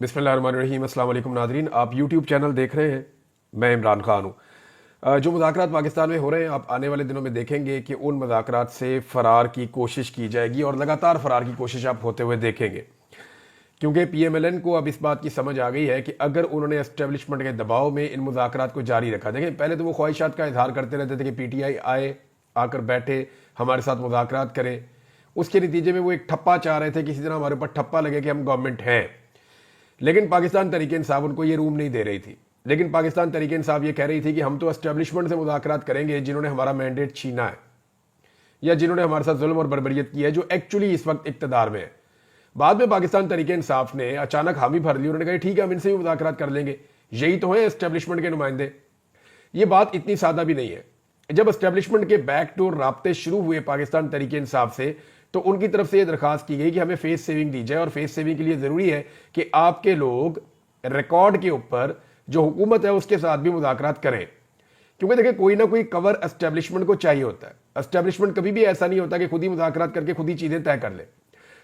बिस्मिल्लाहिर्रहमानिर्रहीम। अस्सलाम वालेकुम नादरीन, आप यूट्यूब चैनल देख रहे हैं, मैं इमरान खान हूँ। जो मुज़ाकरात पाकिस्तान में हो रहे हैं, आप आने वाले दिनों में देखेंगे कि उन मुज़ाकरात से फ़रार की कोशिश की जाएगी और लगातार फ़रार की कोशिश आप होते हुए देखेंगे, क्योंकि PMLN को अब इस बात की समझ आ गई है कि अगर उन्होंने एस्टेब्लिशमेंट के दबाव में इन मुज़ाकरात को जारी रखा। देखें, पहले तो वो ख्वाहिशात का इजहार करते रहते थे कि PTI आए, आकर बैठे, हमारे साथ मुज़ाकरात करें। उसके नतीजे में वो एक ठप्पा चाह रहे थे, किसी तरह हमारे ऊपर ठप्पा लगे कि हम गवर्नमेंट हैं। लेकिन पाकिस्तान तहरीक इंसाफ उनको ये रूम नहीं दे रही थी। लेकिन पाकिस्तान तहरीक इंसाफ ये कह रही थी कि हम तो एस्टेब्लिशमेंट से मुज़ाकरात करेंगे जिन्होंने हमारा मैंडेट छीना है या जिन्होंने हमारे साथ जुल्म और बर्बरियत की है, जो एक्चुअली इस वक्त इक्तदार में है। बाद में पाकिस्तान तहरीक इंसाफ ने अचानक हामी भर ली। उन्होंने कहा ठीक है, हम इनसे भी मुज़ाकरात कर लेंगे, यही तो है एस्टेब्लिशमेंट के नुमाइंदे। ये बात इतनी सादा भी नहीं है। जब एस्टेब्लिशमेंट के बैक डोर राब्ते शुरू हुए पाकिस्तान तहरीक इंसाफ से, तो उनकी तरफ से यह दरखास्त की गई कि हमें फेस सेविंग दी जाए, और फेस सेविंग के लिए जरूरी है कि आपके लोग रिकॉर्ड के ऊपर जो हुकूमत है उसके साथ भी मुज़ाकरात करें। क्योंकि देखिए, कोई ना कोई कवर एस्टेब्लिशमेंट को चाहिए होता है। एस्टेब्लिशमेंट कभी भी ऐसा नहीं होता कि खुद ही मुज़ाकरात करके खुद ही चीजें तय कर ले।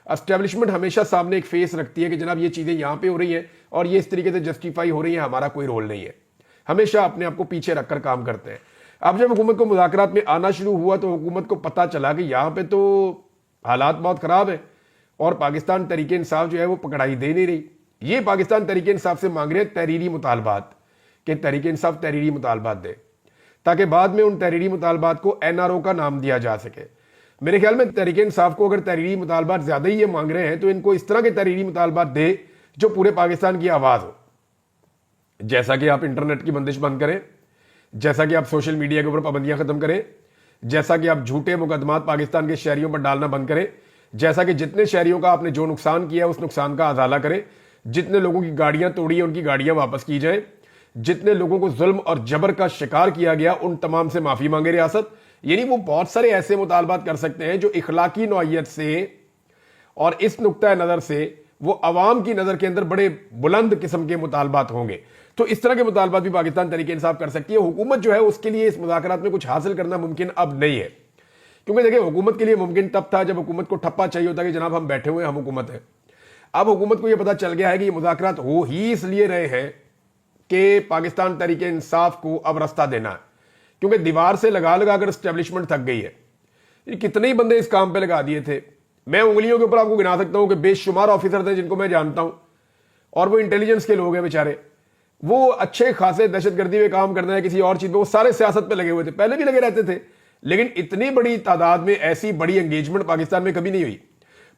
एस्टेब्लिशमेंट हमेशा सामने एक फेस रखती है कि जनाब ये चीजें यहां पे हो रही हैं और ये इस तरीके से जस्टिफाई हो रही है, हमारा कोई रोल नहीं है। हमेशा अपने आप को पीछे रखकर काम करते हैं। अब जब हुकूमत को मुज़ाकरात में आना शुरू हुआ तो हुकूमत को पता चला कि यहां पे तो हालात बहुत खराब है और पाकिस्तान तहरीक इंसाफ जो है वो पकड़ाई दे नहीं रही। ये पाकिस्तान तहरीक इंसाफ से मांग रहे हैं तहरीरी मुतालबात, कि तहरीक इंसाफ तहरीरी मुतालबात दे, ताकि बाद में उन तहरीरी मुतालबात को NRO का नाम दिया जा सके। मेरे ख्याल में तहरीक इंसाफ को अगर तहरीरी मुतालबात ज्यादा ही ये मांग रहे हैं तो इनको इस तरह के तहरीरी मुतालबात दे जो पूरे पाकिस्तान की आवाज हो। जैसा कि आप इंटरनेट की बंदिश बंद करें, जैसा कि आप सोशल मीडिया के ऊपर पाबंदियां खत्म करें, जैसा कि आप झूठे मुकदमात पाकिस्तान के शहरियों पर डालना बंद करें, जैसा कि जितने शहरियों का आपने जो नुकसान किया उस नुकसान का अजाला करें, जितने लोगों की गाड़ियां तोड़ी है उनकी गाड़ियां वापस की जाए, जितने लोगों को जुल्म और जबर का शिकार किया गया उन तमाम से माफी मांगे रियासत। यानी वो बहुत सारे ऐसे मुतालबात कर सकते हैं जो इखलाकी नौइयत से और इस नुक्ता नजर से वो अवाम की नजर के अंदर बड़े बुलंद किस्म के मुतालबात होंगे। तो इस तरह के मुतालबात भी पाकिस्तान तहरीक इंसाफ कर सकती है। हुकूमत जो है उसके लिए इस मुज़ाकरात में कुछ हासिल करना मुमकिन अब नहीं है, क्योंकि देखिए, हुकूमत के लिए मुमकिन तब था जब हुकूमत को ठप्पा चाहिए होता कि जनाब हम बैठे हुए, हम हुकूमत है। अब हुकूमत को यह पता चल गया है कि ये मुज़ाकरात हो ही इसलिए रहे हैं कि पाकिस्तान तहरीक इंसाफ को अब रास्ता देना है, क्योंकि दीवार से लगा लगा कर एस्टेब्लिशमेंट थक गई है। कितने ही बंदे इस काम पे लगा दिए थे। मैं उंगलियों के ऊपर आपको गिना सकता हूं कि बेशुमार ऑफिसर थे जिनको मैं जानता हूं, और वो इंटेलिजेंस के लोग हैं बेचारे। वो अच्छे खासे दहशतगर्दी में काम करना है, किसी और चीज में, वो सारे सियासत पे लगे हुए थे, पहले भी लगे रहते थे। लेकिन इतनी बड़ी तादाद में ऐसी बड़ी एंगेजमेंट पाकिस्तान में कभी नहीं हुई।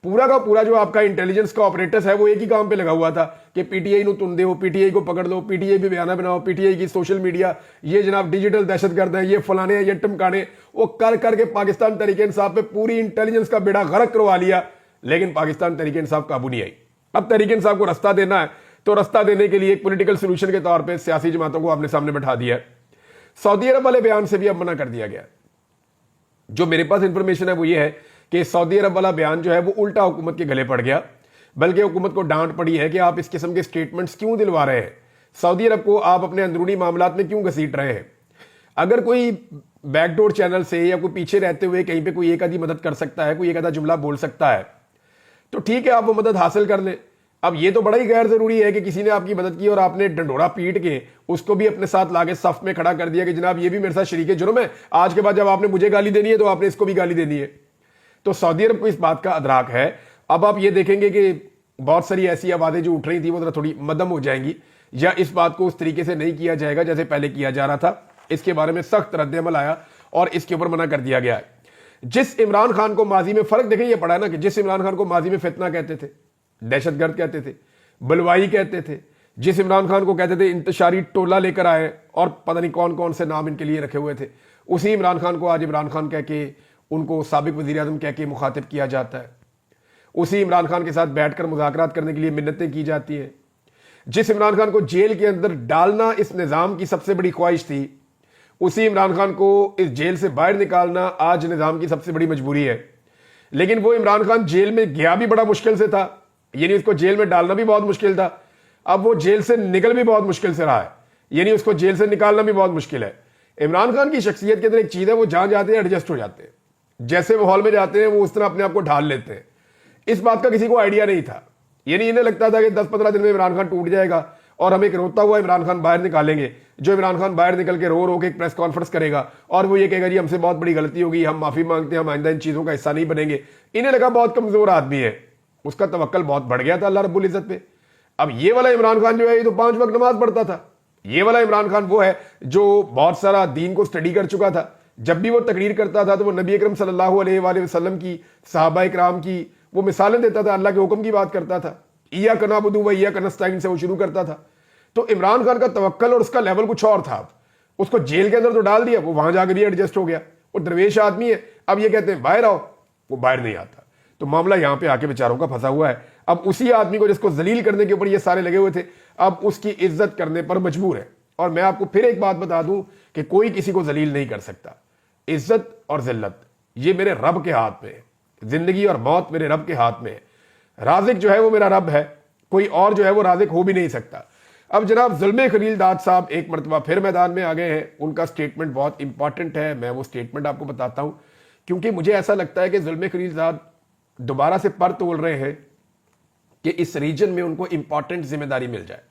पूरा का पूरा जो आपका इंटेलिजेंस का ऑपरेटर्स है वो एक ही काम पे लगा हुआ था कि PTI नु तुम दो, PTI को पकड़ लो, PTI भी बयाना बनाओ, PTI की सोशल मीडिया, ये जनाब डिजिटल दहशतगर्द है, ये फलाने हैं, ये टमकाने। वो कर करके पाकिस्तान तहरीक इंसाफ पे पूरी इंटेलिजेंस का बेड़ा गर्क करवा लिया, लेकिन पाकिस्तान तहरीक इंसाफ काबू नहीं आई। अब तहरीक इंसाफ को रास्ता देना है, तो रास्ता देने के लिए एक पॉलिटिकल सोल्यूशन के तौर पे सियासी जमातों को आपने सामने बैठा दिया है। सऊदी अरब वाले बयान से भी अब मना कर दिया गया। जो मेरे पास इंफॉर्मेशन है वो ये है कि सऊदी अरब वाला बयान जो है वो उल्टा हुकूमत के गले पड़ गया, बल्कि हुकूमत को डांट पड़ी है कि आप इस किस्म के स्टेटमेंट्स क्यों दिलवा रहे हैं, सऊदी अरब को आप अपने अंदरूनी मामलात में क्यों घसीट रहे हैं। अगर कोई बैकडोर चैनल से या कोई पीछे रहते हुए कहीं पे कोई एक आधी मदद कर सकता है, कोई एक आधा जुमला बोल सकता है, तो ठीक है, आप वो मदद हासिल कर लें। अब ये तो बड़ा ही गैर जरूरी है कि किसी ने आपकी मदद की और आपने डंडोरा पीट के उसको भी अपने साथ लाके सफ में खड़ा कर दिया कि जनाब ये भी मेरे साथ शरीक जुर्म है, आज के बाद जब आपने मुझे गाली देनी है तो आपने इसको भी गाली देनी है। तो सऊदी अरब को इस बात का अदराक है। अब आप ये देखेंगे कि बहुत सारी ऐसी आवाजें जो उठ रही थी वो जरा थोड़ी मदम हो जाएंगी, या इस बात को उस तरीके से नहीं किया जाएगा जैसे पहले किया जा रहा था। इसके बारे में सख्त रद्द-ए-अमल आया और इसके ऊपर मना कर दिया गया है। जिस इमरान खान को माजी में फर्क देखें, ये पड़ा है ना कि जिस इमरान खान को माजी में फितना कहते थे, दहशतगर्द कहते थे, बलवाई कहते थे, जिस इमरान खान को कहते थे इंतशारी टोला लेकर आए और पता नहीं कौन कौन से नाम इनके लिए रखे हुए थे, उसी इमरान खान को आज इमरान खान कह के, उनको साबिक वजीर आज़म कह के मुखातिब किया जाता है। उसी इमरान खान के साथ बैठकर मुज़ाकरात करने के लिए मिन्नतें की जाती हैं। जिस इमरान खान को जेल के अंदर डालना इस निज़ाम की सबसे बड़ी ख्वाहिश थी, उसी इमरान खान को इस जेल से बाहर निकालना आज निज़ाम की सबसे बड़ी मजबूरी है। लेकिन वो इमरान खान जेल में गया भी बड़ा मुश्किल से था, यानी उसको जेल में डालना भी बहुत मुश्किल था। अब वो जेल से निकल भी बहुत मुश्किल से रहा है, यानी उसको जेल से निकालना भी बहुत मुश्किल है। इमरान खान की शख्सियत के अंदर एक चीज है, वो जहां जाते हैं एडजस्ट हो जाते हैं, जैसे माहौल में जाते हैं वो उस तरह अपने आप को ढाल लेते हैं। इस बात का किसी को आइडिया नहीं था, यानी इन्हें लगता था कि 10-15 दिन में इमरान खान टूट जाएगा और हम एक रोता हुआ इमरान खान बाहर निकालेंगे, जो इमरान खान बाहर निकल के रो के एक प्रेस कॉन्फ्रेंस करेगा और वो ये कहेगा जी हमसे बहुत बड़ी गलती होगी, हम माफी मांगते हैं, हम आइंदा इन चीजों का हिस्सा नहीं बनेंगे। इन्हें लगा बहुत कमजोर आदमी है, उसका तवक्कल बहुत बढ़ गया था अल्लाह रब्बुल इज्जत पे। अब ये वाला इमरान खान जो है ये तो 5 वक्त नमाज पढ़ता था। ये वाला इमरान खान वो है जो बहुत सारा दीन को स्टडी कर चुका था। जब भी वो तकरीर करता था तो वो नबी अकरम सल्लल्लाहु अलैहि वसल्लम की, सहाबा इकराम की वो मिसालें देता था, अल्लाह के हुक्म की बात करता था। इय्याका नअबुदु व इय्याका नस्तईन से वो शुरू करता था। तो इमरान खान का तवक्कल और उसका लेवल कुछ और था। उसको जेल के अंदर तो डाल दिया, वो वहां जाकर भी एडजस्ट हो गया, वो दरवेश आदमी है। अब ये कहते हैं बाहर आओ, वो बाहर नहीं आता। तो मामला यहां पे आके बेचारों का फंसा हुआ है। अब उसी आदमी को जिसको जलील करने के ऊपर ये सारे लगे हुए थे, अब उसकी इज्जत करने पर मजबूर है। और मैं आपको फिर एक बात बता दूं कि कोई किसी को जलील नहीं कर सकता। इज्जत और जिल्लत ये मेरे रब के हाथ में है। जिंदगी और मौत मेरे रब के हाथ में है। राजिक जो है वो मेरा रब है, कोई और जो है वो राजिक हो भी नहीं सकता। अब जनाब जुल्मे खलीलदाद साहब एक मरतबा फिर मैदान में आ गए हैं। उनका स्टेटमेंट बहुत इंपॉर्टेंट है, मैं वो स्टेटमेंट आपको बताता हूं, क्योंकि मुझे ऐसा लगता है कि जुल्मे खलीलदाद दोबारा से पर तोल रहे हैं कि इस रीजन में उनको इंपॉर्टेंट जिम्मेदारी मिल जाए।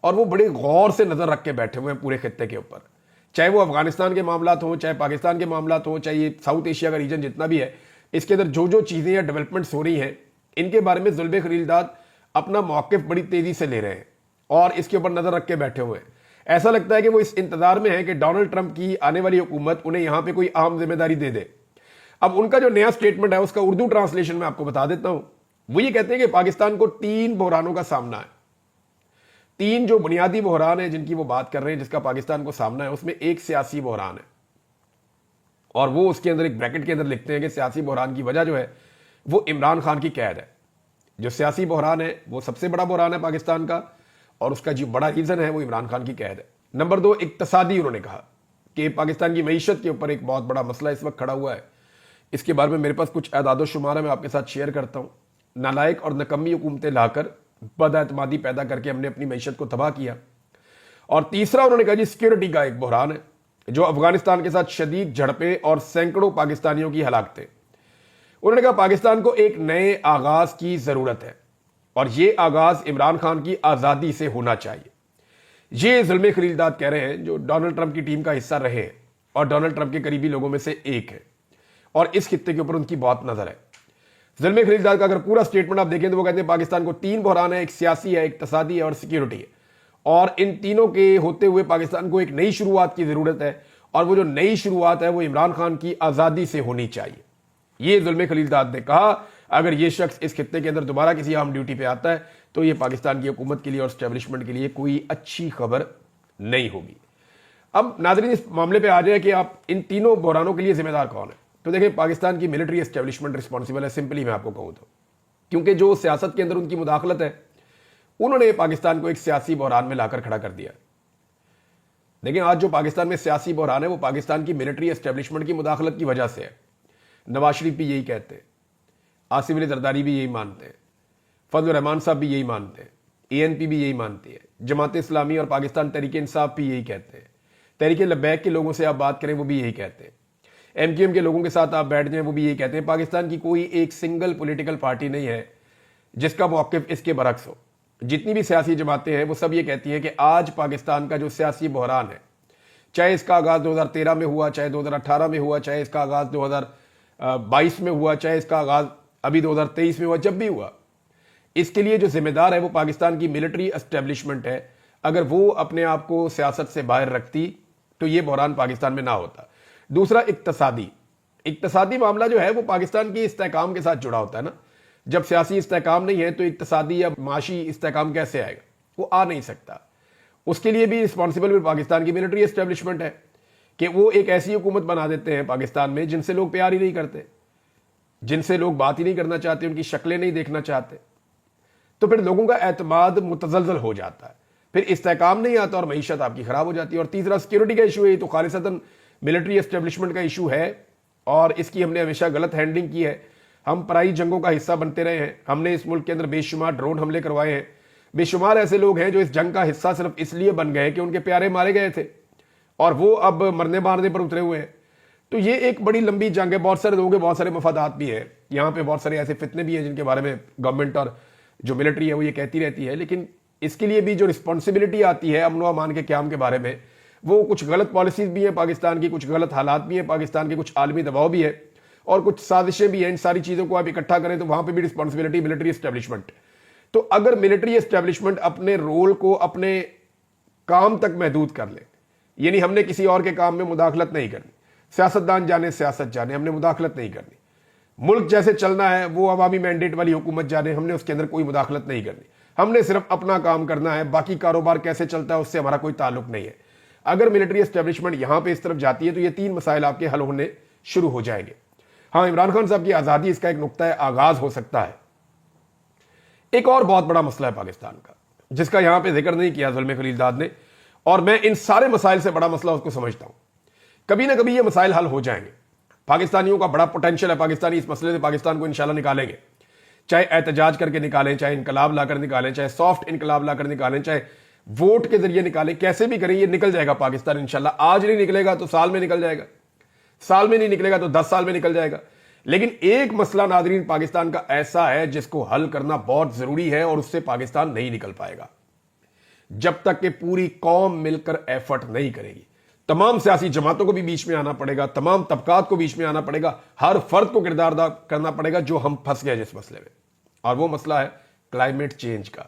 और वो बड़े गौर से नजर रख के बैठे हुए हैं पूरे खित्ते के ऊपर, चाहे वो अफगानिस्तान के मामलात हों, चाहे पाकिस्तान के मामलात हों, चाहे ये साउथ एशिया का रीजन जितना भी है, इसके अंदर जो जो चीजें या डेवलपमेंट्स हो रही हैं, इनके बारे में जुल्मे खलीलदाद अपना मौक़िफ़ बड़ी तेजी से ले रहे हैं और इसके ऊपर नजर रख के बैठे हुए हैं। ऐसा लगता है कि वो इस इंतजार में है कि डोनाल्ड ट्रंप की आने वाली हुकूमत उन्हें यहां पे कोई अहम जिम्मेदारी दे दे। अब उनका जो नया स्टेटमेंट है उसका उर्दू ट्रांसलेशन में आपको बता देता हूं। वो ये कहते हैं कि पाकिस्तान को 3 बहरानों का सामना है। 3 जो बुनियादी बहरान है जिनकी वो बात कर रहे हैं, जिसका पाकिस्तान को सामना है, उसमें एक सियासी बहरान है। और वो उसके अंदर एक ब्रैकेट के अंदर लिखते हैं कि सियासी बहरान की वजह जो है वो इमरान खान की कैद है। जो सियासी बहरान है वो सबसे बड़ा बहरान है पाकिस्तान का, और उसका जो बड़ा रीजन है वो इमरान खान की कैद है। नंबर 2 इक्तसादी, उन्होंने कहा कि पाकिस्तान की मईशत के ऊपर एक बहुत बड़ा मसला इस वक्त खड़ा हुआ है। इसके बारे में मेरे पास कुछ एदाद शुमार है, मैं आपके साथ शेयर करता हूं। नालायक और नकम्मी हुकूमतें लाकर बदएतमादी पैदा करके हमने अपनी मईशत को तबाह किया। और तीसरा उन्होंने कहा जी सिक्योरिटी का एक बहरान है, जो अफगानिस्तान के साथ शदीद झड़पें और सैकड़ों पाकिस्तानियों की हलाकतें। उन्होंने कहा पाकिस्तान को एक नए आगाज की जरूरत है और ये आगाज इमरान खान की आजादी से होना चाहिए। ये जुल्मे खलीलदाद कह रहे हैं जो डोनाल्ड ट्रंप की टीम का हिस्सा रहे हैं और डोनाल्ड ट्रंप के करीबी लोगों में से एक है, और इस खित्ते के ऊपर उनकी बहुत नजर है। जुल्मे खलीलदाद का अगर पूरा स्टेटमेंट आप देखें तो वो कहते हैं पाकिस्तान को 3 बहरान है, एक सियासी है, एक इक्तसादी है और सिक्योरिटी है। और इन तीनों के होते हुए पाकिस्तान को एक नई शुरुआत की जरूरत है, और वो जो नई शुरुआत है वो इमरान खान की आजादी से होनी चाहिए। ये जुल्मे खलीलदाद ने कहा। अगर ये शख्स इस खित्ते के अंदर दोबारा किसी अहम ड्यूटी पे आता है तो ये पाकिस्तान की हुकूमत के लिए और स्टैब्लिशमेंट के लिए कोई अच्छी खबर नहीं होगी। अब नाज़रीन इस मामले पे आ जाए कि आप इन तीनों बहरानों के लिए जिम्मेदार कौन है, तो देखिए पाकिस्तान की मिलिट्री एस्टेब्लिशमेंट रिस्पॉन्सिबल है, सिंपली मैं आपको कहूं तो, क्योंकि जो सियासत के अंदर उनकी मुदाखलत है, उन्होंने पाकिस्तान को एक सियासी बहरान में लाकर खड़ा कर दिया। देखिए आज जो पाकिस्तान में सियासी बहरान है वो पाकिस्तान की मिलिट्री एस्टेब्लिशमेंट की मुदाखलत की वजह से है। नवाज शरीफ भी यही कहते हैं, आसिफ अली जरदारी भी यही मानते हैं, फजल रहमान साहब भी यही मानते हैं, ANP भी यही मानती है, जमात इस्लामी और पाकिस्तान तहरीक इंसाफ भी यही कहते हैं, तहरीक लब्बैक के लोगों से आप बात करें वो भी यही कहते हैं, MQM के लोगों के साथ आप बैठ जाएं वो भी यही कहते हैं। पाकिस्तान की कोई एक सिंगल पॉलिटिकल पार्टी नहीं है जिसका मौक़िफ़ इसके बरक्स हो। जितनी भी सियासी जमातें हैं वो सब ये कहती हैं कि आज पाकिस्तान का जो सियासी बहरान है, चाहे इसका आगाज़ 2013 में हुआ, चाहे 2018 में हुआ, चाहे इसका आगाज़ 2022 में हुआ, चाहे इसका आगाज़ अभी 2023 में हुआ, जब भी हुआ, इसके लिए जो जिम्मेदार है वो पाकिस्तान की मिलिट्री एस्टेब्लिशमेंट है। अगर वो अपने आप को सियासत से बाहर रखती तो ये बहरान पाकिस्तान में ना होता। दूसरा इक्तसादी मामला जो है वो पाकिस्तान की इस्तेहकाम के साथ जुड़ा होता है ना। जब सियासी इस्तेहकाम नहीं है तो इक्तसादी या माशी इस्तेहकाम कैसे आएगा, वो आ नहीं सकता। उसके लिए भी रिस्पॉन्सिबल भी पाकिस्तान की मिलिट्री एस्टेब्लिशमेंट है कि वो एक ऐसी हुकूमत बना देते हैं पाकिस्तान में जिनसे लोग प्यार ही नहीं करते, जिनसे लोग बात ही नहीं करना चाहते, उनकी शक्लें नहीं देखना चाहते। तो फिर लोगों का एतमाद मुतजलजल हो जाता है, फिर इस्तेहकाम नहीं आता और मईशत आपकी खराब हो जाती है। और तीसरा सिक्योरिटी का इशू है, तो खालिसतन मिलिट्री एस्टेब्लिशमेंट का इशू है और इसकी हमने हमेशा गलत हैंडलिंग की है। हम पराई जंगों का हिस्सा बनते रहे हैं, हमने इस मुल्क के अंदर बेशुमार ड्रोन हमले करवाए हैं। बेशुमार ऐसे लोग हैं जो इस जंग का हिस्सा सिर्फ इसलिए बन गए कि उनके प्यारे मारे गए थे और वो अब मरने मारने पर उतरे हुए हैं। तो ये एक बड़ी लंबी जंग है, बहुत सारे लोगों के बहुत सारे मफादात भी हैं। यहाँ पे बहुत सारे ऐसे फितने भी हैं जिनके बारे में गवर्नमेंट और जो मिलिट्री है वो ये कहती रहती है, लेकिन इसके लिए भी जो रिस्पॉन्सिबिलिटी आती है अमन व अमान के क़याम के बारे में, वो कुछ गलत पॉलिसीज भी हैं पाकिस्तान की, कुछ गलत हालात भी हैं पाकिस्तान के, कुछ आलमी दबाव भी है और कुछ साजिशें भी हैं। इन सारी चीज़ों को आप इकट्ठा करें तो वहां पर भी रिस्पॉन्सिबिलिटी मिलिट्री एस्टेब्लिशमेंट। तो अगर मिलिट्री एस्टेब्लिशमेंट अपने रोल को अपने काम तक महदूद कर ले, यानी हमने किसी और के काम में मुदाखलत नहीं करनी, सियासतदान जाने सियासत जाने, हमने मुदाखलत नहीं करनी, मुल्क जैसे चलना है वो अवामी मैंडेट वाली हुकूमत जाने, हमने उसके अंदर कोई मुदाखलत नहीं करनी, हमने सिर्फ अपना काम करना है, बाकी कारोबार कैसे चलता है उससे हमारा कोई ताल्लुक नहीं है। अगर मिलिट्री एस्टेब्लिशमेंट यहां पे इस तरफ जाती है तो ये 3 मसाइल आपके हल होने शुरू हो जाएंगे। हाँ, इमरान खान साहब की आज़ादी इसका एक नुक्ता है आगाज हो सकता है। एक और बहुत बड़ा मसला है पाकिस्तान का जिसका यहां पे जिक्र नहीं किया ज़ुल्म खलीलजाद ने, और मैं इन सारे मसाइल से बड़ा मसला उसको समझता हूं। कभी ना कभी ये मसाइल हल हो जाएंगे। पाकिस्तानियों का बड़ा पोटेंशियल है, पाकिस्तानी इस मसले से पाकिस्तान को इंशाल्लाह निकालेंगे, चाहे एहतजाज करके निकालें, चाहे इनकलाब लाकर निकालें, चाहे सॉफ्ट इनकलाब लाकर निकालें, चाहे वोट के जरिए निकालें, कैसे भी करें ये निकल जाएगा पाकिस्तान इंशाल्लाह। आज नहीं निकलेगा तो साल में निकल जाएगा, साल में नहीं निकलेगा तो 10 साल में निकल जाएगा। लेकिन एक मसला नादरीन पाकिस्तान का ऐसा है जिसको हल करना बहुत जरूरी है और उससे पाकिस्तान नहीं निकल पाएगा जब तक कि पूरी कौम मिलकर एफर्ट नहीं करेगी। तमाम सियासी जमातों को भी बीच में आना पड़ेगा, तमाम तबकात को बीच में आना पड़ेगा, हर फर्द को किरदार अदा करना पड़ेगा जो हम फंस गए जिस मसले में, और वो मसला है क्लाइमेट चेंज का।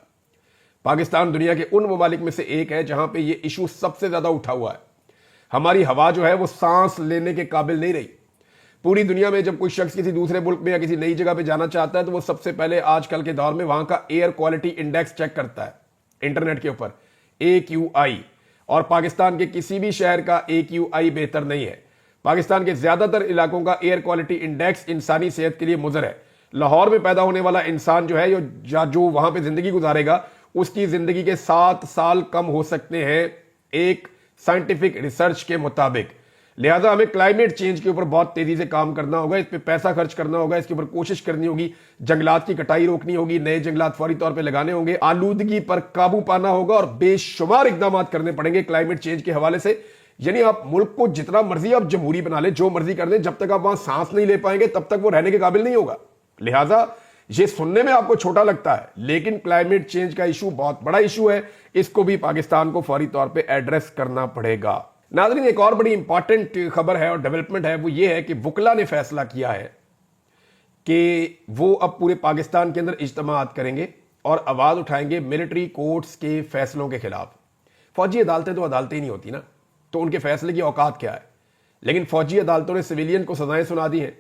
पाकिस्तान दुनिया के उन ममालिक में से एक है जहां पे ये इशू सबसे ज्यादा उठा हुआ है। हमारी हवा जो है वो सांस लेने के काबिल नहीं रही। पूरी दुनिया में जब कोई शख्स किसी दूसरे मुल्क में या किसी नई जगह पे जाना चाहता है तो वो सबसे पहले आजकल के दौर में वहां का एयर क्वालिटी इंडेक्स चेक करता है इंटरनेट के ऊपर, AQI, और पाकिस्तान के किसी भी शहर का AQI बेहतर नहीं है। पाकिस्तान के ज्यादातर इलाकों का एयर क्वालिटी इंडेक्स इंसानी सेहत के लिए मुज़र है। लाहौर में पैदा होने वाला इंसान जो है जो वहां पे जिंदगी गुजारेगा उसकी जिंदगी के 7 साल कम हो सकते हैं एक साइंटिफिक रिसर्च के मुताबिक। लिहाजा हमें क्लाइमेट चेंज के ऊपर बहुत तेजी से काम करना होगा, इस पे पैसा खर्च करना होगा, इसके ऊपर कोशिश करनी होगी, जंगलात की कटाई रोकनी होगी, नए जंगलात फौरी तौर पे लगाने होंगे, आलूदगी पर काबू पाना होगा और बेशुमार इकदाम करने पड़ेंगे क्लाइमेट चेंज के हवाले से। यानी आप मुल्क को जितना मर्जी आप जमहूरी बना ले, जो मर्जी कर दें, जब तक आप वहां सांस नहीं ले पाएंगे तब तक वो रहने के काबिल नहीं होगा। लिहाजा ये सुनने में आपको छोटा लगता है लेकिन क्लाइमेट चेंज का इशू बहुत बड़ा इशू है, इसको भी पाकिस्तान को फौरी तौर पे एड्रेस करना पड़ेगा। नाज़रीन, एक और बड़ी इंपॉर्टेंट खबर है और डेवलपमेंट है, वो ये है कि वकला ने फैसला किया है कि वो अब पूरे पाकिस्तान के अंदर इज्तिमात करेंगे और आवाज उठाएंगे मिलिट्री कोर्ट्स के फैसलों के खिलाफ। फौजी अदालतें तो अदालतें ही नहीं होती ना, तो उनके फैसले की औकात क्या है। लेकिन फौजी अदालतों ने सिविलियन को सजाएं सुना दी हैं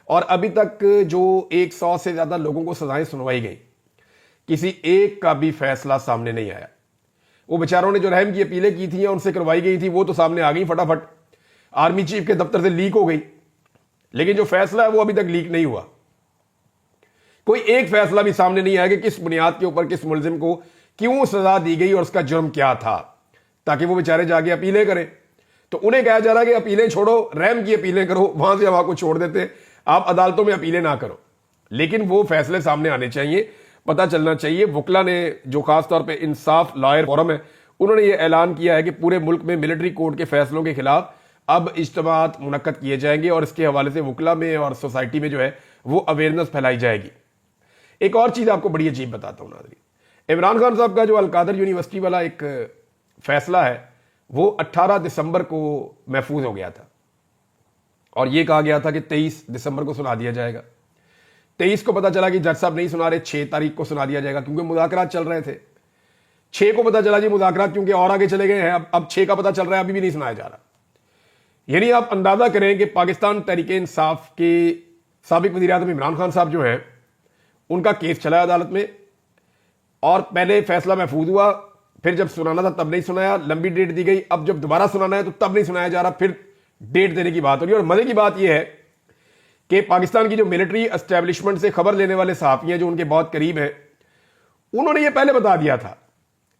और अभी तक जो 100 से ज्यादा लोगों को सजाएं सुनवाई गई, किसी एक का भी फैसला सामने नहीं आया। वो बेचारों ने जो रहम की अपीलें की थी उनसे करवाई गई थी वो तो सामने आ गई फटाफट, आर्मी चीफ के दफ्तर से लीक हो गई, लेकिन जो फैसला है वो अभी तक लीक नहीं हुआ। कोई एक फैसला भी सामने नहीं आया कि किस बुनियाद के ऊपर किस मुलजिम को क्यों सजा दी गई और उसका जुर्म क्या था, ताकि वो बेचारे जाके अपीलें करें। तो उन्हें कहा जा रहा है कि अपीलें छोड़ो, रहम की अपीलें करो, वहां से हम आपको छोड़ देते, आप अदालतों में अपीलें ना करो। लेकिन वो फैसले सामने आने चाहिए, पता चलना चाहिए। वकला ने जो खास तौर पे इंसाफ लॉयर फोरम है, उन्होंने ये ऐलान किया है कि पूरे मुल्क में मिलिट्री कोर्ट के फैसलों के खिलाफ अब इज्तिमात मुनक्कद किए जाएंगे और इसके हवाले से वकला में और सोसाइटी में जो है वो अवेयरनेस फैलाई जाएगी। एक और चीज आपको बड़ी अजीब बताता हूं नाज़रीन, इमरान खान साहब का जो अलकादर यूनिवर्सिटी वाला एक फैसला है वो 18 दिसंबर को महफूज हो गया था और ये कहा गया था कि 23 दिसंबर को सुना दिया जाएगा। 23 को पता चला कि जज साहब नहीं सुना रहे, 6 तारीख को सुना दिया जाएगा क्योंकि मुज़ाकरात चल रहे थे। 6 को पता चला जी मुज़ाकरात क्योंकि और आगे चले गए हैं, अब 6 का पता चल रहा है, अभी भी नहीं सुनाया जा रहा। यानी आप अंदाजा करें कि पाकिस्तान तहरीक इंसाफ के साबिक वज़ीर आज़म इमरान खान साहब जो हैं उनका केस चला अदालत में और पहले फैसला महफूज हुआ, फिर जब सुनाना था तब नहीं सुनाया, लंबी डेट दी गई, अब जब दोबारा सुनाना है तो तब नहीं सुनाया जा रहा, फिर डेट देने की बात हो रही है। और मजे की बात यह है कि पाकिस्तान की जो मिलिट्री एस्टेब्लिशमेंट से खबर लेने वाले सहाफी हैं जो उनके बहुत करीब हैं, उन्होंने ये पहले बता दिया था।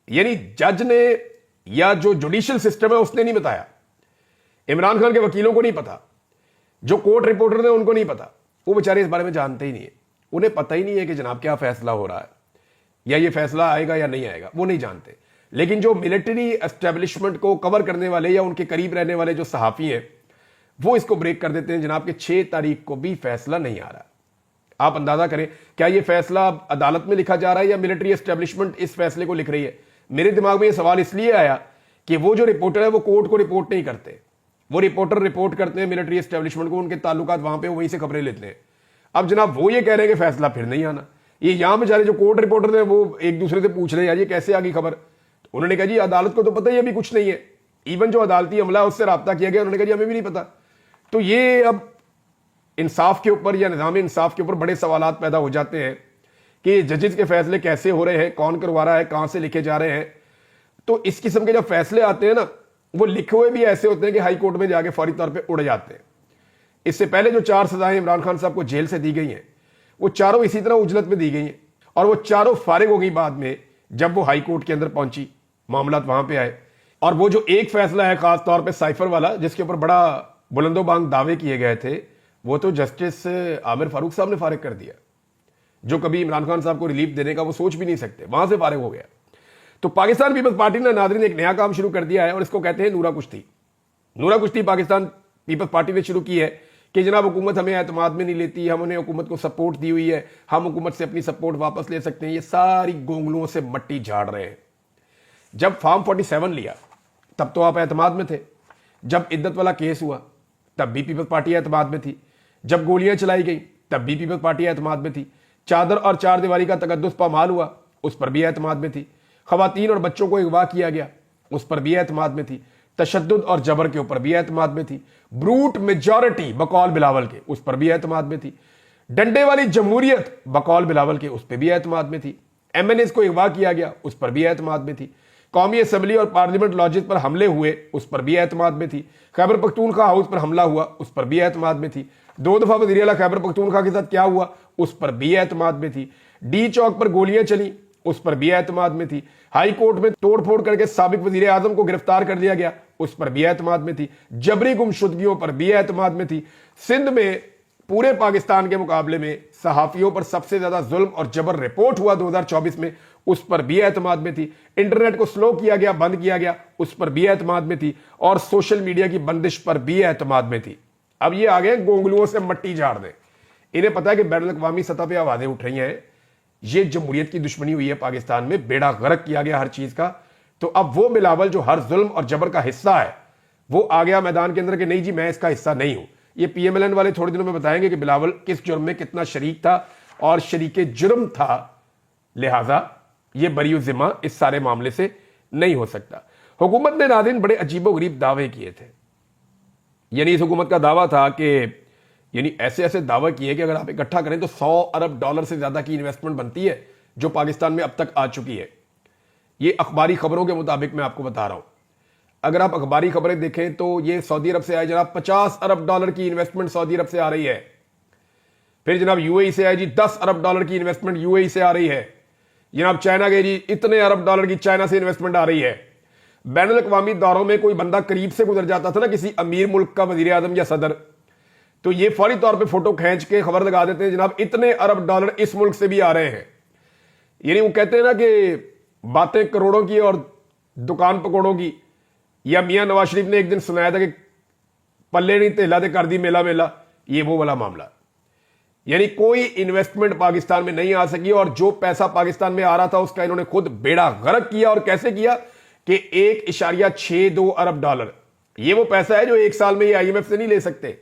यानी जज ने या जो जुडिशियल सिस्टम है उसने नहीं बताया, इमरान खान के वकीलों को नहीं पता, जो कोर्ट रिपोर्टर थे उनको नहीं पता, वो बेचारे इस बारे में जानते ही नहीं है, उन्हें पता ही नहीं है कि जनाब क्या फैसला हो रहा है या ये फैसला आएगा या नहीं आएगा, वो नहीं जानते। लेकिन जो मिलिट्री एस्टेब्लिशमेंट को कवर करने वाले या उनके करीब रहने वाले जो सहाफी हैं वो इसको ब्रेक कर देते हैं जनाब के 6 तारीख को भी फैसला नहीं आ रहा। آپ اندازہ کریں کیا یہ فیصلہ عدالت میں لکھا جا رہا ہے یا ملٹری اسٹیبلشمنٹ اس فیصلے کو لکھ رہی ہے؟ میرے دماغ میں یہ سوال اس لیے آیا کہ وہ جو رپورٹر ہے وہ کورٹ کو رپورٹ نہیں کرتے، وہ رپورٹر رپورٹ کرتے ہیں ملٹری اسٹیبلشمنٹ کو، ان کے تعلقات وہاں پہ وہیں سے خبریں لیتے ہیں۔ اب جناب وہ یہ کہہ رہے ہیں کہ فیصلہ پھر نہیں آنا، یہ یہاں بیچارے جو کورٹ رپورٹر ہیں وہ ایک دوسرے سے پوچھ رہے ہیں یار یہ کیسے آ گئی خبر؟ انہوں نے کہا جی عدالت کو تو پتہ ہی ابھی کچھ نہیں ہے، ایون جو عدالتی عملہ اس سے رابطہ کیا گیا انہوں نے کہا جی ہمیں بھی نہیں پتا۔ تو یہ اب انصاف کے اوپر یا نظام انصاف کے اوپر بڑے سوالات پیدا ہو جاتے ہیں کہ ججز کے فیصلے کیسے ہو رہے ہیں، کون کروا رہا ہے، کہاں سے لکھے جا رہے ہیں۔ تو اس قسم کے جب فیصلے آتے ہیں نا وہ لکھے ہوئے بھی ایسے ہوتے ہیں کہ ہائی کورٹ میں جا کے فوری طور پہ اڑ جاتے ہیں۔ اس سے پہلے جو 4 سزائیں عمران خان صاحب کو جیل سے دی گئی ہیں وہ چاروں اسی طرح اجلت میں دی گئی ہیں، اور وہ چاروں فارغ ہو گئی بعد میں جب وہ ہائی کورٹ کے اندر پہنچی، معاملات وہاں پہ آئے۔ اور وہ جو ایک فیصلہ ہے خاص طور پہ سائفر والا جس کے اوپر بڑا بلند و بانگ دعوے کیے گئے تھے، وہ تو جسٹس عامر فاروق صاحب نے فارغ کر دیا، جو کبھی عمران خان صاحب کو ریلیف دینے کا وہ سوچ بھی نہیں سکتے، وہاں سے فارغ ہو گیا۔ تو پاکستان پیپلز پارٹی نے ناظرین ایک نیا کام شروع کر دیا ہے اور اس کو کہتے ہیں نورا کشتی۔ نورا کشتی پاکستان پیپلز پارٹی نے شروع کی ہے کہ جناب حکومت ہمیں اعتماد میں نہیں لیتی، ہم انہیں حکومت کو سپورٹ دی ہوئی ہے، ہم حکومت سے اپنی سپورٹ واپس لے سکتے ہیں۔ یہ ساری گونگلوں سے مٹی جھاڑ رہے ہیں۔ جب فارم 47 لیا تب تو آپ اعتماد میں تھے، جب عدت والا کیس ہوا تب بھی پیپلز پارٹی اعتماد میں تھی، جب گولیاں چلائی گئی تب بھی پیپلز پارٹی اعتماد میں تھی، چادر اور چار دیواری کا تقدس پامال ہوا اس پر بھی اعتماد میں تھی، خواتین اور بچوں کو اغوا کیا گیا اس پر بھی اعتماد میں تھی، تشدد اور جبر کے اوپر بھی اعتماد میں تھی، بروٹ میجورٹی بقول بلاول کے اس پر بھی اعتماد میں تھی، ڈنڈے والی جمہوریت بقول بلاول کے اس پہ بھی اعتماد میں تھی، ایم این ایز کو اغوا کیا گیا اس پر بھی اعتماد میں تھی، قومی اسمبلی اور پارلیمنٹ لاجز پر حملے ہوئے اس پر بھی اعتماد میں تھی، خیبر پختونخوا ہاؤس پر حملہ ہوا اس پر بھی اعتماد میں تھی، 2 دفعہ وزیر اعلیٰ خیبر پختونخوا کے ساتھ کیا ہوا اس پر بھی اعتماد میں تھی، ڈی چوک پر گولیاں چلی اس پر بھی اعتماد میں تھی، ہائی کورٹ میں توڑ پھوڑ کر کے سابق وزیر اعظم کو گرفتار کر لیا گیا اس پر بھی اعتماد میں تھی، جبری گمشدگیوں پر بھی اعتماد میں تھی، سندھ میں پورے پاکستان کے مقابلے میں صحافیوں پر سب سے زیادہ ظلم اور جبر رپورٹ ہوا 2024 میں اس پر بھی اعتماد میں تھی، انٹرنیٹ کو سلو کیا گیا، بند کیا گیا اس پر بھی اعتماد میں تھی، اور سوشل میڈیا کی بندش پر بھی اعتماد میں تھی۔ اب یہ آگئے گونگلوؤں سے مٹی جھاڑ دیں، انہیں پتا ہے کہ بین الاقوامی سطح پہ آوازیں اٹھ رہی ہیں، یہ جمہوریت کی دشمنی ہوئی ہے پاکستان میں، بیڑا غرق کیا گیا ہر چیز کا۔ تو اب وہ بلاول جو ہر ظلم اور جبر کا حصہ ہے وہ آ گیا میدان کے اندر کہ نہیں جی میں اس کا حصہ نہیں ہوں۔ یہ پی ایم ایل این والے تھوڑے دنوں میں بتائیں گے کہ بلاول کس جرم میں کتنا شریک تھا اور شریک جرم تھا، لہٰذا یہ بری الذمہ اس سارے معاملے سے نہیں ہو سکتا۔ حکومت نے ناظرین بڑے عجیب و غریب دعوے کیے تھے، یعنی اس حکومت کا دعویٰ تھا کہ ایسے ایسے دعوے کیے کہ اگر آپ اکٹھا کریں تو $100 ارب سے زیادہ کی انویسٹمنٹ بنتی ہے جو پاکستان میں اب تک آ چکی ہے۔ یہ اخباری خبروں کے مطابق میں آپ کو بتا رہا ہوں، اگر آپ اخباری خبریں دیکھیں تو یہ سعودی عرب سے آئے جناب $50 ارب کی انویسٹمنٹ سعودی عرب سے آ رہی ہے، پھر جناب یو اے ای سے آئے جی $10 ارب کی انویسٹمنٹ یو اے ای سے آ رہی ہے، جناب چائنا گئے جی اتنے $1 کی چائنا سے انویسٹمنٹ آ رہی ہے۔ بین الاقوامی دوروں میں کوئی بندہ قریب سے گزر جاتا تھا نا کسی امیر ملک کا وزیر اعظم یا صدر، تو یہ فوری طور پہ فوٹو کھینچ کے خبر لگا دیتے ہیں جناب اتنے $1 اس ملک سے بھی آ رہے ہیں۔ یعنی وہ کہتے ہیں نا کہ باتیں کروڑوں کی اور دکان پکوڑوں کی، یا میاں نواز شریف نے ایک دن سنایا تھا کہ پلے نہیں تیلا دے کر دی میلا میلا، یہ وہ والا معاملہ۔ یعنی کوئی انویسٹمنٹ پاکستان میں نہیں آ سکی، اور جو پیسہ پاکستان میں آ رہا تھا اس کا انہوں نے خود بیڑا غرق کیا، اور کیسے کیا کہ $1.62 ارب، یہ وہ پیسہ ہے جو ایک سال میں یہ آئی ایم ایف سے نہیں لے سکتے۔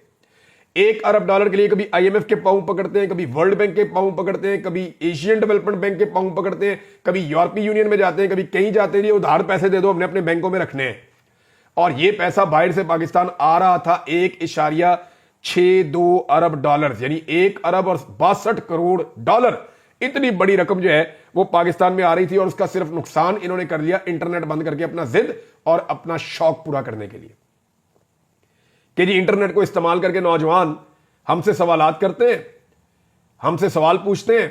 $1 ارب کے لیے کبھی آئی ایم ایف کے پاؤں پکڑتے ہیں، کبھی ورلڈ بینک کے پاؤں پکڑتے ہیں، کبھی ایشین ڈیولپمنٹ بینک کے پاؤں پکڑتے ہیں، کبھی یورپی یونین میں جاتے ہیں، کبھی کہیں جاتے ہیں جی ادھار پیسے دے دو ہم نے اپنے بینکوں میں رکھنے ہیں۔ اور یہ پیسہ باہر سے پاکستان آ رہا تھا $1.62 ارب، یعنی $1 ارب اور 62 کروڑ، اتنی بڑی رقم جو ہے وہ پاکستان میں آ رہی تھی، اور اس کا صرف نقصان انہوں نے کر لیا انٹرنیٹ بند کر کے اپنا ضد اور اپنا شوق پورا کرنے کے لیے کہ جی انٹرنیٹ کو استعمال کر کے نوجوان ہم سے سوالات کرتے ہیں، ہم سے سوال پوچھتے ہیں،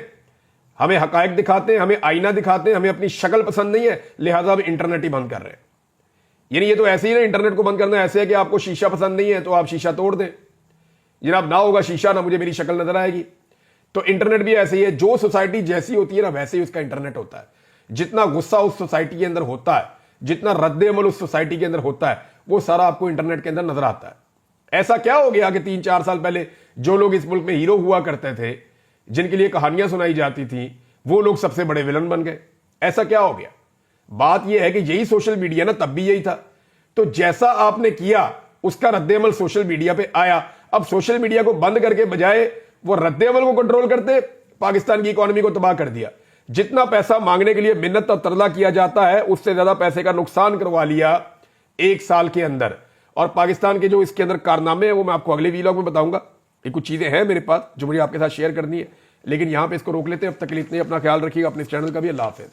ہمیں حقائق دکھاتے ہیں، ہمیں آئینہ دکھاتے ہیں، ہمیں اپنی شکل پسند نہیں ہے لہٰذا ہم انٹرنیٹ ہی بند کر رہے ہیں۔ یعنی یہ تو ایسے ہی نا، انٹرنیٹ کو بند کرنا ایسے ہے کہ آپ کو شیشہ پسند نہیں ہے تو آپ شیشہ توڑ دیں، جناب نہ ہوگا شیشہ نہ مجھے میری شکل نظر آئے گی۔ تو انٹرنیٹ بھی ایسے ہی ہے، جو سوسائٹی جیسی ہوتی ہے نا ویسے ہی اس کا انٹرنیٹ ہوتا ہے۔ جتنا غصہ اس سوسائٹی کے اندر ہوتا ہے، جتنا رد عمل اس سوسائٹی کے اندر ہوتا ہے، وہ سارا آپ کو انٹرنیٹ کے اندر نظر آتا ہے۔ ایسا کیا ہو گیا کہ 3-4 سال پہلے جو لوگ اس ملک میں ہیرو ہوا کرتے تھے، جن کے لیے کہانیاں سنائی جاتی تھیں وہ لوگ سب سے بڑے ولن بن گئے. ایسا کیا ہو گیا؟ بات یہ ہے کہ یہی سوشل میڈیا نا تب بھی یہی تھا. تو جیسا آپ نے کیا اس کا رد عمل سوشل میڈیا پہ آیا. اب سوشل میڈیا کو بند کر کے بجائے وہ رد عمل کو کنٹرول کرتے پاکستان کی اکانومی کو تباہ کر دیا. جتنا پیسہ مانگنے کے لیے منت اور ترلا کیا جاتا ہے اس سے زیادہ پیسے کا نقصان کروا لیا 1 سال کے اندر. اور پاکستان کے جو اس کے اندر کارنامے ہیں وہ میں آپ کو اگلے ویلاگ میں بتاؤں گا. یہ کچھ چیزیں ہیں میرے پاس جو مجھے آپ کے ساتھ شیئر کرنی ہے, لیکن یہاں پہ اس کو روک لیتے ہیں. اب تک کے لیے اتنے. اپنا خیال رکھیے گا, اپنے چینل کا بھی. اللہ حافظ.